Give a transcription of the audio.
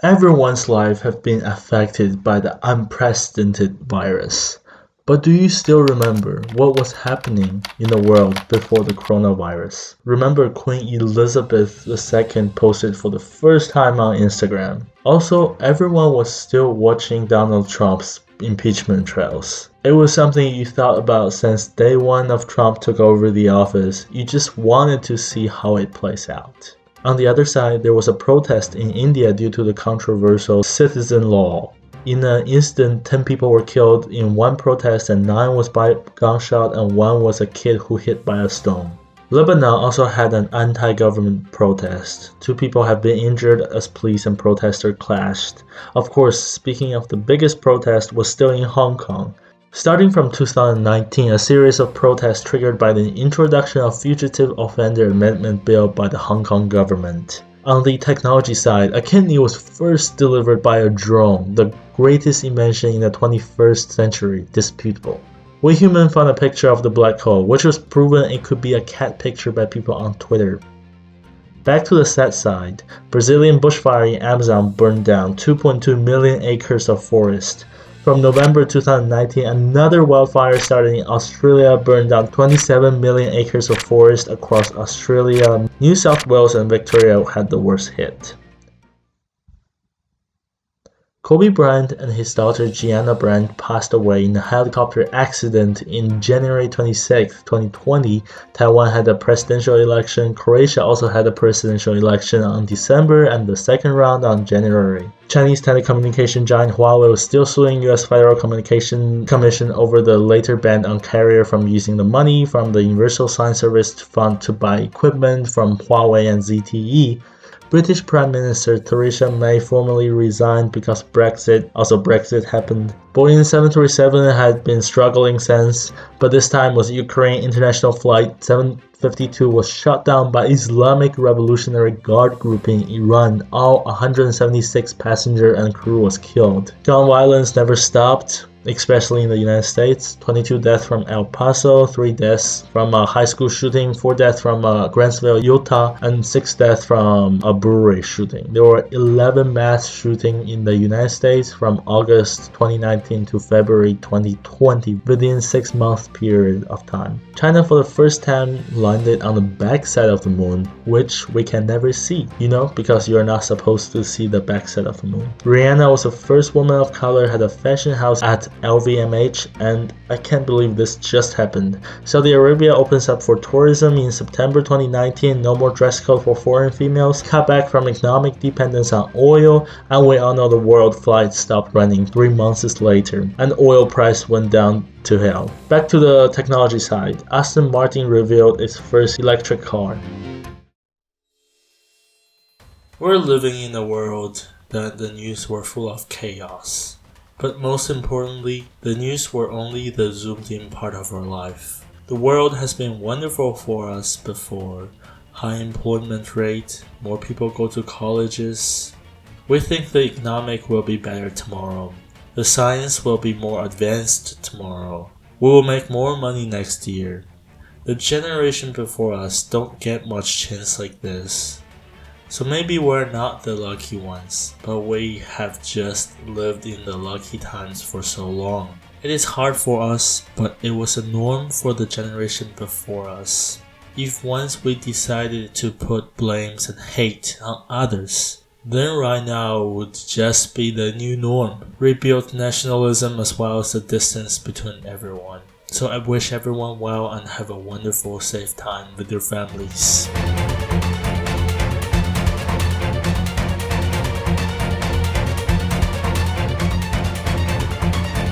Everyone's life have been affected by the unprecedented virus. But do you still remember what was happening in the world before the coronavirus? Remember Queen Elizabeth II posted for the first time on Instagram. Also, everyone was still watching Donald Trump's impeachment trials. It was something you thought about since day one of Trump took over the office. You just wanted to see how it plays out. On the other side, there was a protest in India due to the controversial citizen law. In an instant, 10 people were killed in one protest and 9 was by gunshot and 1 was a kid who hit by a stone. Lebanon also had an anti-government protest. 2 people have been injured as police and protesters clashed. Of course, speaking of the biggest protest was still in Hong Kong. Starting from 2019, a series of protests triggered by the introduction of Fugitive Offender Amendment Bill by the Hong Kong government. On the technology side, a kidney was first delivered by a drone, the greatest invention in the 21st century, disputable. We humans found a picture of the black hole, which was proven it could be a cat picture by people on Twitter. Back to the sad side, Brazilian bushfire in Amazon burned down 2.2 million acres of forest. From November 2019, another wildfire started in Australia burned down 27 million acres of forest across Australia. New South Wales and Victoria had the worst hit. Kobe Bryant and his daughter Gianna Bryant passed away in a helicopter accident in January 26, 2020. Taiwan had a presidential election. Croatia also had a presidential election on December and the second round on January. Chinese telecommunication giant Huawei was still suing U.S. Federal Communication Commission over the later ban on carrier from using the money from the Universal Sign Service Fund to buy equipment from Huawei and ZTE. British Prime Minister Theresa May formally resigned because Brexit happened. Boeing 737 had been struggling since, but this time was Ukraine International Flight 752 was shot down by Islamic Revolutionary Guard group in Iran. All 176 passenger and crew was killed. Gun violence never stopped, especially in the United States. 22 deaths from El Paso, 3 deaths from a high school shooting, 4 deaths from Grantsville, Utah, and 6 deaths from a brewery shooting. There were 11 mass shootings in the United States from August 2019 to February 2020 within a 6-month period of time. China for the first time landed on the backside of the moon, which we can never see, because you are not supposed to see the backside of the moon. Rihanna was the first woman of color had a fashion house at LVMH, and I can't believe this just happened. Saudi Arabia opens up for tourism in September 2019, no more dress code for foreign females, cut back from economic dependence on oil, and we all know the world flight stopped running 3 months later, and oil price went down to hell. Back to the technology side, Aston Martin revealed its first electric car. We're living in a world that the news were full of chaos. But most importantly, the news were only the zoomed-in part of our life. The world has been wonderful for us before. High employment rate, more people go to colleges. We think the economic will be better tomorrow. The science will be more advanced tomorrow. We will make more money next year. The generation before us don't get much chance like this. So maybe we're not the lucky ones, but we have just lived in the lucky times for so long. It is hard for us, but it was a norm for the generation before us. If once we decided to put blames and hate on others, then right now would just be the new norm. Rebuild nationalism as well as the distance between everyone. So I wish everyone well and have a wonderful, safe time with your families.